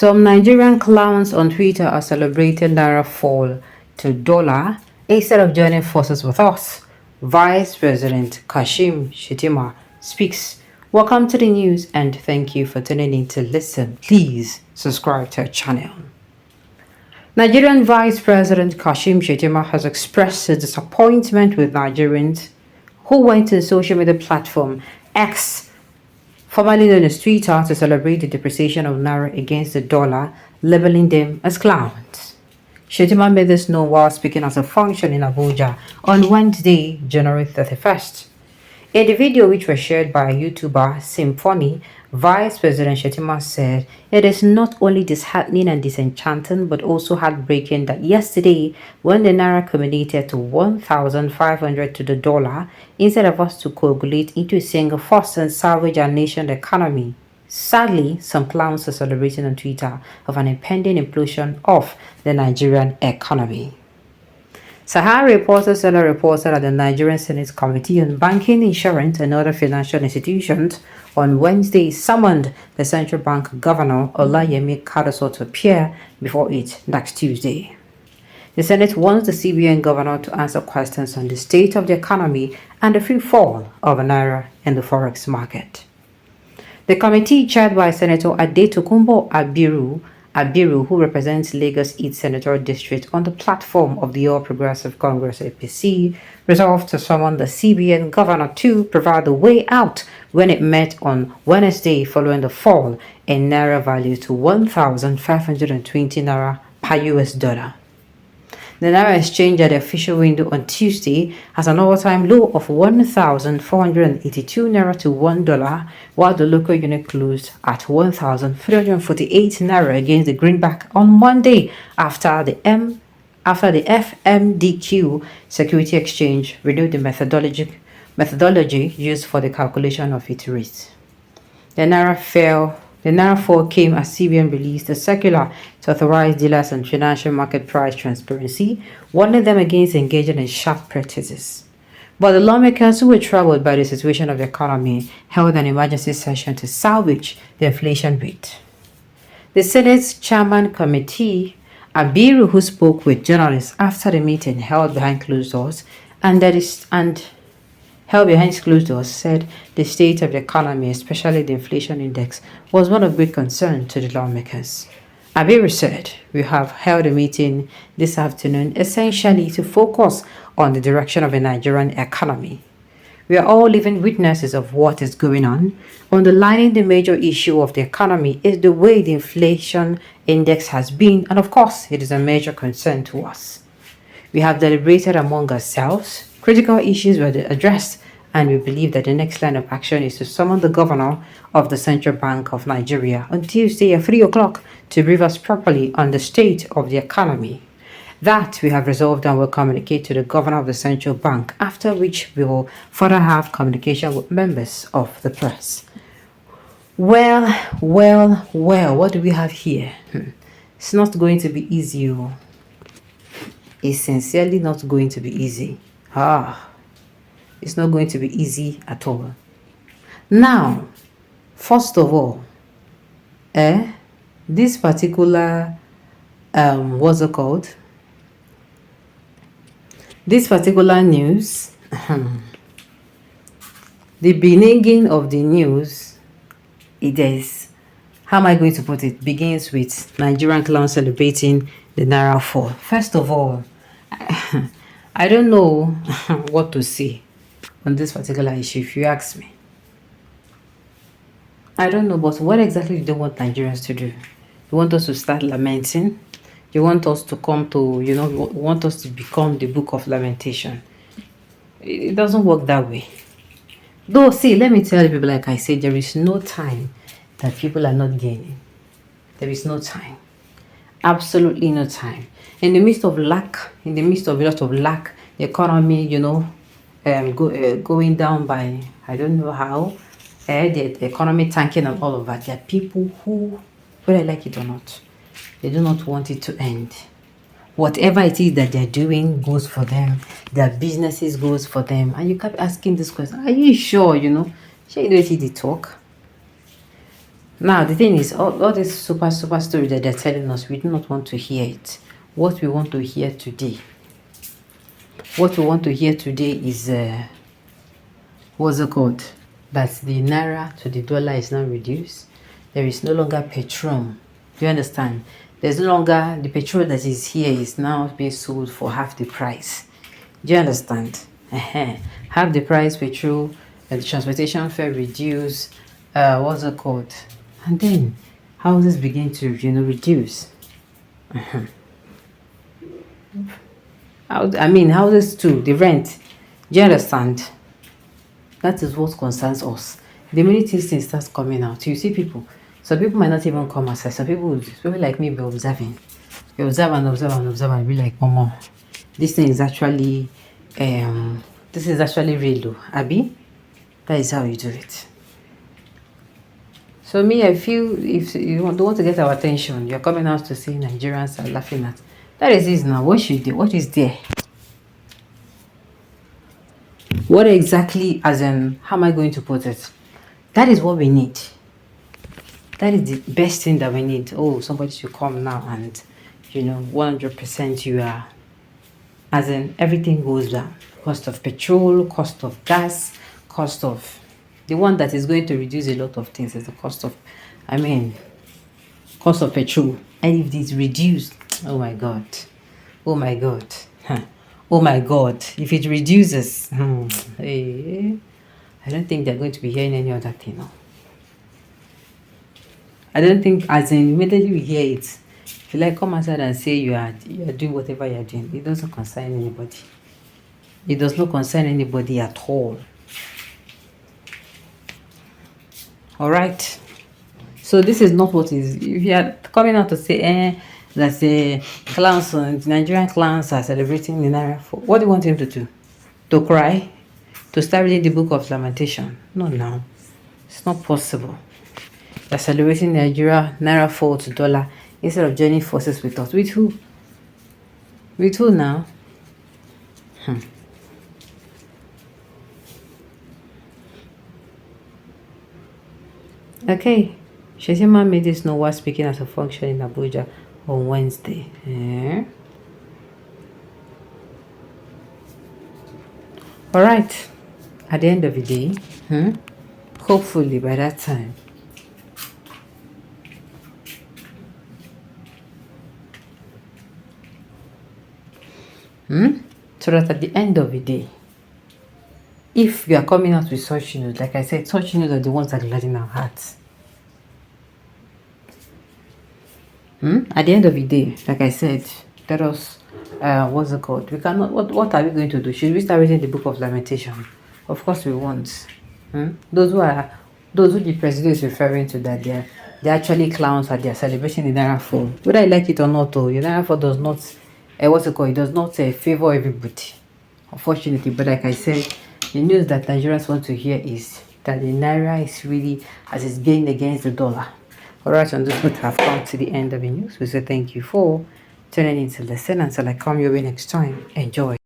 Some Nigerian clowns on Twitter are celebrating Naira fall to dollar instead of joining forces with us. Vice President Kashim Shettima speaks. Welcome to the news and thank you for tuning in to listen. Please subscribe to our channel. Nigerian Vice President Kashim Shettima has expressed his disappointment with Nigerians who went to the social media platform X, formerly known as Twitter, to celebrate the depreciation of Naira against the dollar, labeling them as clowns. Shettima made this known while speaking at a function in Abuja on Wednesday, January 31st. In the video, which was shared by YouTuber Symphony, Vice President Shettima said, "It is not only disheartening and disenchanting, but also heartbreaking that yesterday, when the Naira culminated to 1,500 to the dollar, instead of us to coagulate into a single force and salvage our nation's economy, sadly, some clowns are celebrating on Twitter of an impending implosion of the Nigerian economy." Sahara reported that the Nigerian Senate Committee on Banking, Insurance and Other Financial Institutions on Wednesday summoned the central bank governor Olayemi Cardoso to appear before it next Tuesday. The Senate wants the CBN governor to answer questions on the state of the economy and the free fall of Naira in the forex market. The committee, chaired by Senator Adetokunbo Abiru, who represents Lagos East Senatorial District on the platform of the All Progressive Congress APC, resolved to summon the CBN governor to provide the way out when it met on Wednesday following the fall in Naira value to 1,520 Naira per US dollar. The Naira exchange at the official window on Tuesday has an all-time low of 1,482 Naira to $1, while the local unit closed at 1,348 Naira against the greenback on Monday after the FMDQ Security Exchange renewed the methodology used for the calculation of its rate. The Naira fall came as CBN released a circular to authorize dealers on financial market price transparency, warning them against engaging in sharp practices. But the lawmakers who were troubled by the situation of the economy held an emergency session to salvage the inflation rate. The Senate's chairman committee, Abiru, who spoke with journalists after the meeting held behind closed doors, said the state of the economy, especially the inflation index, was one of great concern to the lawmakers. Abiru said, "We have held a meeting this afternoon essentially to focus on the direction of the Nigerian economy. We are all living witnesses of what is going on. Underlining the major issue of the economy is the way the inflation index has been, and of course, it is a major concern to us. We have deliberated among ourselves. Critical issues were addressed, and we believe that the next line of action is to summon the governor of the Central Bank of Nigeria on Tuesday at 3 o'clock to brief us properly on the state of the economy. That we have resolved and will communicate to the governor of the Central Bank, after which we will further have communication with members of the press." Well, what do we have here? It's not going to be easy. It's sincerely not going to be easy. It's not going to be easy at all. Now, first of all, this particular, what's it called? This particular news, the beginning of the news, it is, how am I going to put it, begins with Nigerian clowns celebrating the Naira fall. First of all, I don't know what to say on this particular issue, if you ask me. I don't know, but what exactly do you want Nigerians to do? You want us to start lamenting? You want us to come to, want us to become the book of lamentation? It doesn't work that way. Though, see, let me tell you people, like I said, there is no time that people are not gaining. There is no time. Absolutely no time. In the midst of lack, in the midst of a lot of lack, the economy, going down by, I don't know how, the economy tanking and all of that. There are people who, whether I like it or not, they do not want it to end. Whatever it is that they're doing goes for them. Their businesses goes for them. And you keep asking this question, are you sure, Sure, you don't see the talk? Now the thing is, all this super story that they're telling us, we do not want to hear it. What we want to hear today, is what's it called? That the naira to the dollar is now reduced. There is no longer petrol. Do you understand? There's no longer the petrol that is here is now being sold for half the price. Do you understand? Half the price petrol, and the transportation fare reduced. What's it called? And then houses begin to reduce. Houses too, the rent. Do you understand? That is what concerns us. The minute these things starts coming out, you see people. Some people might not even come outside. Some people like me, be observing. You observe and be like, Mama, this thing is actually real though. Abby, that is how you do it. So me, I feel if you don't want to get our attention, you're coming out to say Nigerians are laughing at. That is it now. What should do? What is there? What exactly, as in, how am I going to put it? That is what we need. That is the best thing that we need. Oh, somebody should come now and, 100% you are, as in, everything goes down. Cost of petrol, cost of gas, cost of, the one that is going to reduce a lot of things is the cost of petrol. And if it's reduced, oh my God. Oh my God. Oh my God. If it reduces, I don't think they're going to be hearing any other thing. No. I don't think, as in, immediately we hear it, if you like come outside and say you are doing whatever you're doing, it doesn't concern anybody. It does not concern anybody at all. All right. So this is not what is. If you are coming out to say, that the clowns, the Nigerian clowns are celebrating the Naira, what do you want him to do? To cry? To start reading the book of lamentation? No. It's not possible. They're celebrating Nigeria Naira fall to dollar instead of joining forces with us. With who? With who now? Okay. Shettima made this know while speaking at a function in Abuja on Wednesday. All right. At the end of the day, hopefully by that time, so that at the end of the day, if you are coming out with such news, like I said, such news are the ones that are gladden our hearts. At the end of the day, like I said, let us, what's it called? We cannot, what are we going to do? Should we start reading the book of lamentation? Of course we won't. Those who the president is referring to, that they're actually clowns and they're celebrating the Naira fall. Whether I like it or not, though, the Naira fall does not, it does not favor everybody, unfortunately. But like I said, the news that Nigerians want to hear is that the Naira is really, as it's gained against the dollar. Alright, on this note, have come to the end of the news. We say thank you for tuning in to listen. Until I come your way next time, enjoy.